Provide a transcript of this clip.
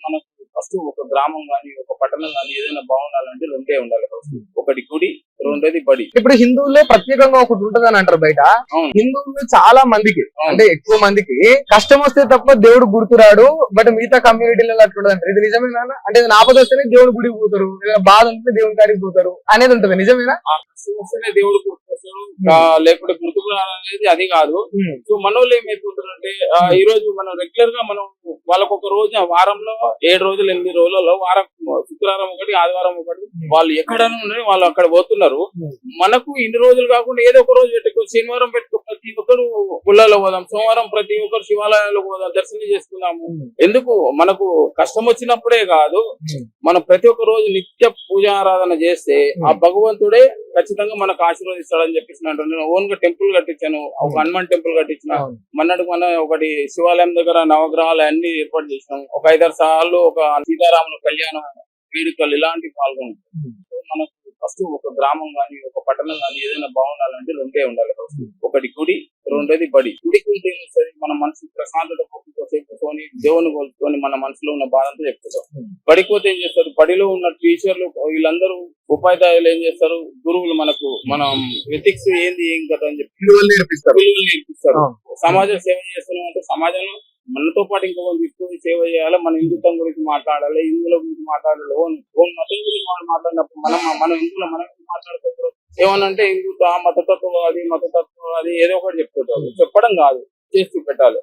మనకు ఫస్ట్ ఒక గ్రామం గాని, ఒక పట్టణం గాని ఏదైనా బాగుండాలంటే రెండే ఉండాలి ఫస్ట్. ఒకటి గుడి, రెండోది బడి. ఇప్పుడు హిందువులే ప్రత్యేకంగా ఒకటి ఉంటదని అంటారు బయట. అవును. హిందువులు చాలా మందికి అవును. అంటే ఎక్కువ మందికి కష్టం వస్తే తప్ప దేవుడు గుర్తురాడు. బట్ మిగతా కమ్యూనిటీలలో అట్లా ఉండదు. ఇది నిజమేనా? అంటే ఏదైనా ఆపద వస్తేనే దేవుడు గుడికి పోతారు, ఏదైనా బాధ ఉంటే దేవుడి కాడికి పోతారు అనేది ఉంటది. నిజమేనా? ఆ కష్టం వస్తేనే దేవుడు గుర్తొస్తాడు, లేకపోతే గుర్తుకు రావాలనేది అది కాదు. ఉమ్. సో మనోళ్ళు ఏమైపోతారంటే ఈ రోజు మనం రెగ్యులర్ గా మనం వాళ్ళకు ఒక రోజు వారంలో 7 రోజులు 8 రోజులలో వారం శుక్రవారం ఒకటి, ఆదివారం ఒకటి, వాళ్ళు ఎక్కడైనా ఉండని వాళ్ళు అక్కడ పోతున్నారు. మనకు ఇన్ని రోజులు కాకుండా ఏదో ఒక రోజు పెట్టుకో, శనివారం పెట్టుకో, ప్రతి ఒక్కరు గుళ్ళలో పోదాం, సోమవారం ప్రతి ఒక్కరు శివాలయాలకు పోదాం, దర్శనం చేసుకుందాము. ఎందుకు మనకు కష్టం వచ్చినప్పుడే కాదు, మనం ప్రతి ఒక్క రోజు నిత్య పూజారాధన చేస్తే ఆ భగవంతుడే ఖచ్చితంగా మనకు ఆశీర్వదిస్తాడని చెప్పేసి నేను ఓన్ గా టెంపుల్ కట్టించాను, ఒక హనుమాన్ టెంపుల్ కట్టించిన. మొన్నటికి మన ఒకటి శివాలయం దగ్గర నవగ్రహాలు అన్ని ఏర్పాటు చేసినాం. ఒక 5-6 సార్లు ఒక సీతారాముల కళ్యాణం వేడుకలు ఇలాంటివి పాల్గొంటాం. మనకు ఫస్ట్ ఒక గ్రామం గాని, ఒక పట్టణం గాని ఏదైనా బాగుండాలంటే రెండే ఉండాలి ఫస్ట్. ఒకటి గుడి, రెండోది బడి. గుడికి ఉంటే ఏమొస్తుంది, మన మనసు ప్రశాంతత కూర్చొని దేవుని కోల్చుకొని మన మనసులో ఉన్న బాధంతా చెప్పుకుంటాం. బడిపోతే ఏం చేస్తారు, బడిలో ఉన్న టీచర్లు వీళ్ళందరూ ఉపాధ్యాయులు ఏం చేస్తారు, గురువులు మనకు మనం ఎథిక్స్ ఏంది ఏం కదా అని చెప్పి విలువలు నేర్పిస్తారు. సమాజ సేవ చేస్తున్నాం అంటే సమాజంలో మనతో పాటు ఇంకొకరు తీసుకొని సేవ చేయాలి. మన హిందుత్వం గురించి మాట్లాడాలి, హిందువుల గురించి మాట్లాడాలి. ఓన్ మతం గురించి మాట్లాడినప్పుడు మనం హిందువులు మనం మాట్లాడుకోవచ్చు. ఏమనంటే హిందుత్వ మతతత్వవాది ఏదో ఒకటి చెప్తుంటారు. చెప్పడం కాదు, చేసి పెట్టాలి.